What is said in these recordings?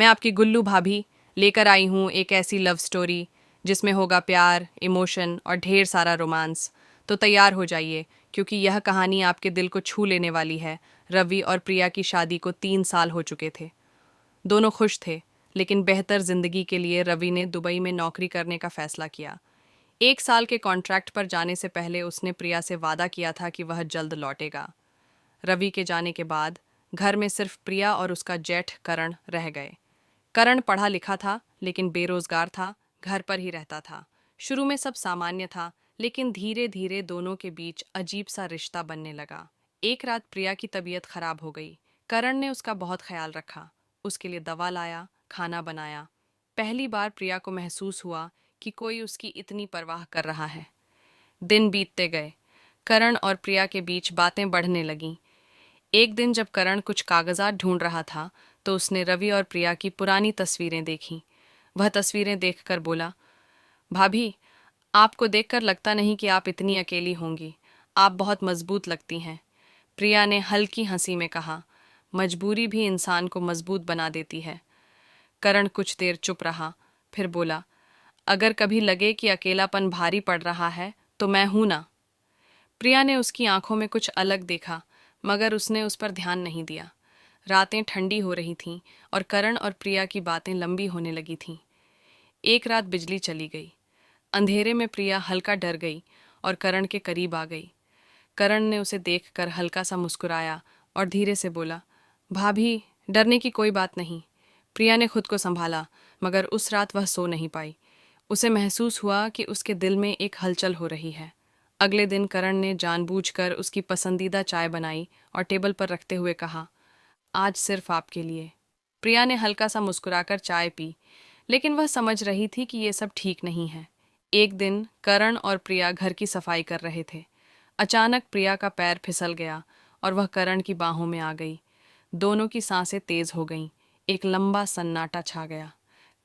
मैं आपकी गुल्लू भाभी लेकर आई हूँ एक ऐसी लव स्टोरी जिसमें होगा प्यार, इमोशन और ढेर सारा रोमांस। तो तैयार हो जाइए, क्योंकि यह कहानी आपके दिल को छू लेने वाली है। रवि और प्रिया की शादी को 3 साल हो चुके थे। दोनों खुश थे, लेकिन बेहतर जिंदगी के लिए रवि ने दुबई में नौकरी करने का फैसला किया। 1 साल के कॉन्ट्रैक्ट पर जाने से पहले उसने प्रिया से वादा किया था कि वह जल्द लौटेगा। रवि के जाने के बाद घर में सिर्फ प्रिया और उसका जेठ करण रह गए। करण पढ़ा लिखा था, लेकिन बेरोजगार था, घर पर ही रहता था। शुरू में सब सामान्य था, लेकिन धीरे धीरे दोनों के बीच अजीब सा रिश्ता बनने लगा। एक रात प्रिया की तबीयत खराब हो गई। करण ने उसका बहुत ख्याल रखा, उसके लिए दवा लाया, खाना बनाया। पहली बार प्रिया को महसूस हुआ कि कोई उसकी इतनी परवाह कर रहा है। दिन बीतते गए, करण और प्रिया के बीच बातें बढ़ने लगीं। एक दिन जब करण कुछ कागजात ढूंढ रहा था, तो उसने रवि और प्रिया की पुरानी तस्वीरें देखीं। वह तस्वीरें देखकर बोला, भाभी, आपको देखकर लगता नहीं कि आप इतनी अकेली होंगी। आप बहुत मजबूत लगती हैं। प्रिया ने हल्की हंसी में कहा, मजबूरी भी इंसान को मजबूत बना देती है। करण कुछ देर चुप रहा, फिर बोला, अगर कभी लगे कि अकेलापन भारी पड़ रहा है, तो मैं हूं ना। प्रिया ने उसकी आंखों में कुछ अलग देखा, मगर उसने उस पर ध्यान नहीं दिया। रातें ठंडी हो रही थीं और करण और प्रिया की बातें लंबी होने लगी थीं। एक रात बिजली चली गई। अंधेरे में प्रिया हल्का डर गई और करण के करीब आ गई। करण ने उसे देखकर हल्का सा मुस्कुराया और धीरे से बोला, भाभी, डरने की कोई बात नहीं। प्रिया ने खुद को संभाला, मगर उस रात वह सो नहीं पाई। उसे महसूस हुआ कि उसके दिल में एक हलचल हो रही है। अगले दिन करण ने जानबूझकर उसकी पसंदीदा चाय बनाई और टेबल पर रखते हुए कहा, आज सिर्फ आपके लिए। प्रिया ने हल्का सा मुस्कुराकर चाय पी, लेकिन वह समझ रही थी कि ये सब ठीक नहीं है। एक दिन करण और प्रिया घर की सफाई कर रहे थे। अचानक प्रिया का पैर फिसल गया और वह करण की बाहों में आ गई। दोनों की सांसें तेज हो गईं। एक लंबा सन्नाटा छा गया।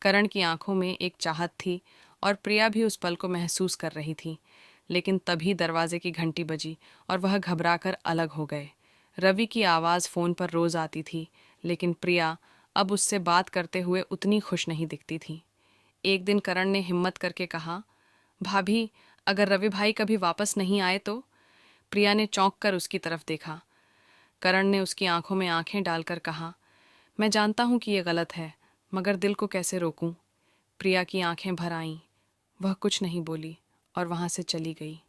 करण की आंखों में एक चाहत थी और प्रिया भी उस पल को महसूस कर रही थी। लेकिन तभी दरवाजे की घंटी बजी और वह घबराकर अलग हो गए। रवि की आवाज़ फ़ोन पर रोज़ आती थी, लेकिन प्रिया अब उससे बात करते हुए उतनी खुश नहीं दिखती थी। एक दिन करण ने हिम्मत करके कहा, भाभी, अगर रवि भाई कभी वापस नहीं आए तो? प्रिया ने चौंक कर उसकी तरफ देखा। करण ने उसकी आंखों में आंखें डालकर कहा, मैं जानता हूँ कि यह गलत है, मगर दिल को कैसे रोकूं? प्रिया की आंखें भर आईं। वह कुछ नहीं बोली और वहां से चली गई।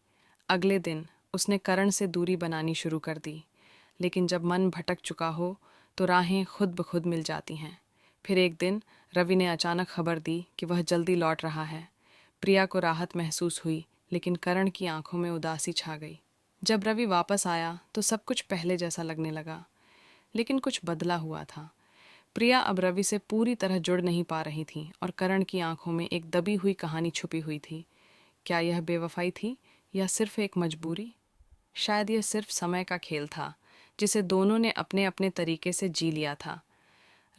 अगले दिन उसने करण से दूरी बनानी शुरू कर दी, लेकिन जब मन भटक चुका हो तो राहें खुद ब खुद मिल जाती हैं। फिर एक दिन रवि ने अचानक खबर दी कि वह जल्दी लौट रहा है। प्रिया को राहत महसूस हुई, लेकिन करण की आंखों में उदासी छा गई। जब रवि वापस आया तो सब कुछ पहले जैसा लगने लगा, लेकिन कुछ बदला हुआ था। प्रिया अब रवि से पूरी तरह जुड़ नहीं पा रही थी और करण की आंखों में एक दबी हुई कहानी छुपी हुई थी। क्या यह बेवफाई थी या सिर्फ एक मजबूरी? शायद यह सिर्फ समय का खेल था, जिसे दोनों ने अपने अपने तरीके से जी लिया था।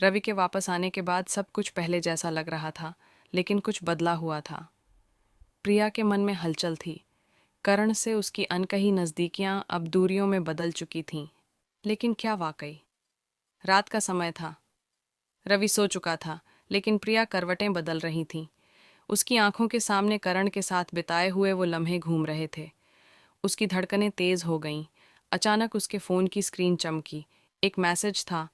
रवि के वापस आने के बाद सब कुछ पहले जैसा लग रहा था, लेकिन कुछ बदला हुआ था। प्रिया के मन में हलचल थी। करण से उसकी अनकही नज़दीकियां अब दूरियों में बदल चुकी थीं। लेकिन क्या वाकई? रात का समय था। रवि सो चुका था, लेकिन प्रिया करवटें बदल रही थीं। उसकी आंखों के सामने करण के साथ बिताए हुए वो लम्हे घूम रहे थे। उसकी धड़कनें तेज हो गईं। अचानक उसके फ़ोन की स्क्रीन चमकी। एक मैसेज था,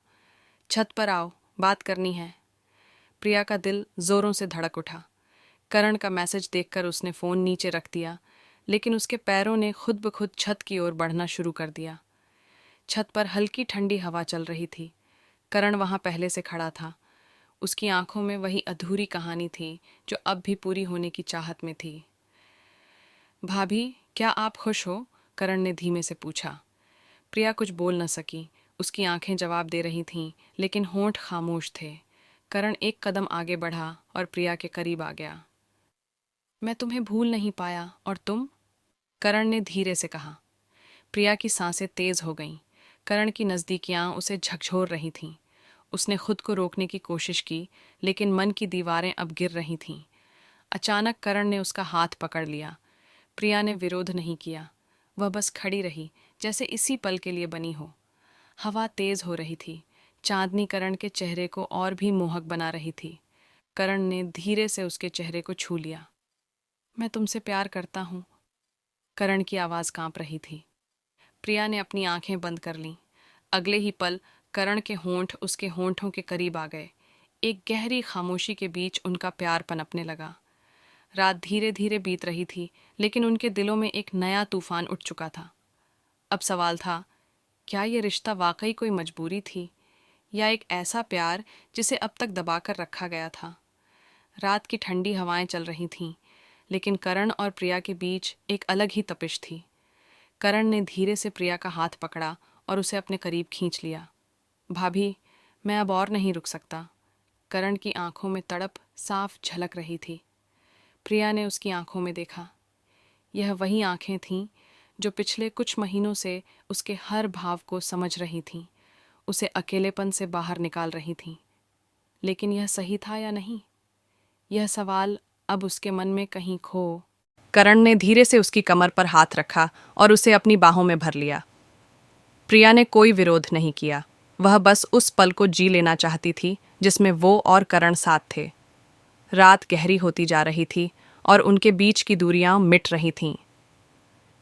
छत पर आओ, बात करनी है। प्रिया का दिल जोरों से धड़क उठा। करण का मैसेज देखकर उसने फ़ोन नीचे रख दिया, लेकिन उसके पैरों ने खुद ब खुद छत की ओर बढ़ना शुरू कर दिया। छत पर हल्की ठंडी हवा चल रही थी। करण वहां पहले से खड़ा था। उसकी आंखों में वही अधूरी कहानी थी जो अब भी पूरी होने की चाहत में थी। भाभी, क्या आप खुश हो? करण ने धीमे से पूछा। प्रिया कुछ बोल न सकी। उसकी आंखें जवाब दे रही थीं, लेकिन होंठ खामोश थे। करण एक कदम आगे बढ़ा और प्रिया के करीब आ गया। मैं तुम्हें भूल नहीं पाया, और तुम? करण ने धीरे से कहा। प्रिया की सांसें तेज हो गईं। करण की नज़दीकियां उसे झकझोर रही थीं। उसने खुद को रोकने की कोशिश की, लेकिन मन की दीवारें अब गिर रही थीं। अचानक करण ने उसका हाथ पकड़ लिया। प्रिया ने विरोध नहीं किया। वह बस खड़ी रही, जैसे इसी पल के लिए बनी हो। हवा तेज हो रही थी। चांदनी करण के चेहरे को और भी मोहक बना रही थी। करण ने धीरे से उसके चेहरे को छू लिया। मैं तुमसे प्यार करता हूँ। करण की आवाज़ कांप रही थी। प्रिया ने अपनी आंखें बंद कर लीं। अगले ही पल करण के होंठ उसके होंठों के करीब आ गए। एक गहरी खामोशी के बीच उनका प्यार पनपने लगा। रात धीरे धीरे बीत रही थी, लेकिन उनके दिलों में एक नया तूफान उठ चुका था। अब सवाल था, क्या ये रिश्ता वाकई कोई मजबूरी थी या एक ऐसा प्यार जिसे अब तक दबाकर रखा गया था। रात की ठंडी हवाएं चल रही थीं, लेकिन करण और प्रिया के बीच एक अलग ही तपिश थी। करण ने धीरे से प्रिया का हाथ पकड़ा और उसे अपने करीब खींच लिया। भाभी, मैं अब और नहीं रुक सकता। करण की आंखों में तड़प साफ झलक रही थी। प्रिया ने उसकी आंखों में देखा। यह वही आंखें थीं जो पिछले कुछ महीनों से उसके हर भाव को समझ रही थीं, उसे अकेलेपन से बाहर निकाल रही थीं। लेकिन यह सही था या नहीं, यह सवाल अब उसके मन में कहीं खो। करण ने धीरे से उसकी कमर पर हाथ रखा और उसे अपनी बाहों में भर लिया। प्रिया ने कोई विरोध नहीं किया। वह बस उस पल को जी लेना चाहती थी जिसमें वो और करण साथ थे। रात गहरी होती जा रही थी और उनके बीच की दूरियां मिट रही थीं।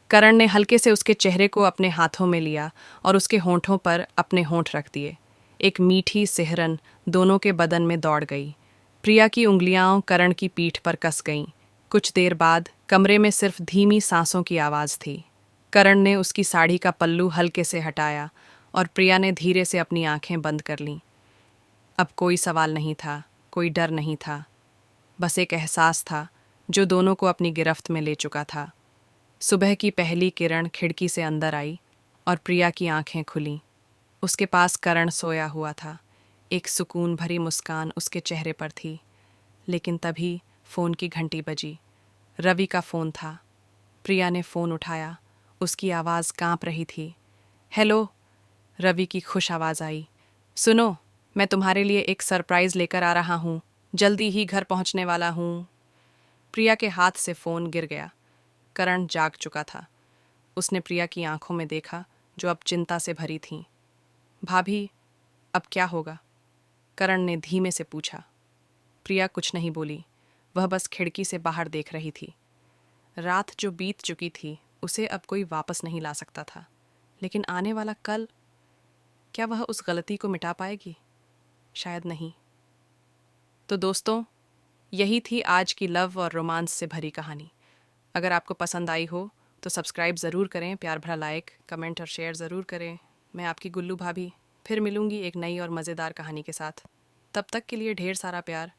करण ने हल्के से उसके चेहरे को अपने हाथों में लिया और उसके होंठों पर अपने होंठ रख दिए। एक मीठी सिहरन दोनों के बदन में दौड़ गई। प्रिया की उंगलियां करण की पीठ पर कस गईं। कुछ देर बाद कमरे में सिर्फ धीमी सांसों की आवाज़ थी। करण ने उसकी साड़ी का पल्लू हल्के से हटाया और प्रिया ने धीरे से अपनी आंखें बंद कर लीं। अब कोई सवाल नहीं था, कोई डर नहीं था, बस एक एहसास था जो दोनों को अपनी गिरफ्त में ले चुका था। सुबह की पहली किरण खिड़की से अंदर आई और प्रिया की आंखें खुलीं। उसके पास करण सोया हुआ था। एक सुकून भरी मुस्कान उसके चेहरे पर थी। लेकिन तभी फ़ोन की घंटी बजी। रवि का फ़ोन था। प्रिया ने फ़ोन उठाया। उसकी आवाज़ कांप रही थी। हेलो। रवि की खुश आवाज़ आई। सुनो, मैं तुम्हारे लिए एक सरप्राइज़ लेकर आ रहा हूँ। जल्दी ही घर पहुँचने वाला हूँ। प्रिया के हाथ से फ़ोन गिर गया। करण जाग चुका था। उसने प्रिया की आंखों में देखा जो अब चिंता से भरी थीं। भाभी, अब क्या होगा? करण ने धीमे से पूछा। प्रिया कुछ नहीं बोली। वह बस खिड़की से बाहर देख रही थी। रात जो बीत चुकी थी उसे अब कोई वापस नहीं ला सकता था। लेकिन आने वाला कल, क्या वह उस गलती को मिटा पाएगी? शायद नहीं। तो दोस्तों, यही थी आज की लव और रोमांस से भरी कहानी। अगर आपको पसंद आई हो तो सब्सक्राइब ज़रूर करें, प्यार भरा लाइक, कमेंट और शेयर ज़रूर करें। मैं आपकी गुल्लू भाभी फिर मिलूंगी एक नई और मज़ेदार कहानी के साथ। तब तक के लिए ढेर सारा प्यार।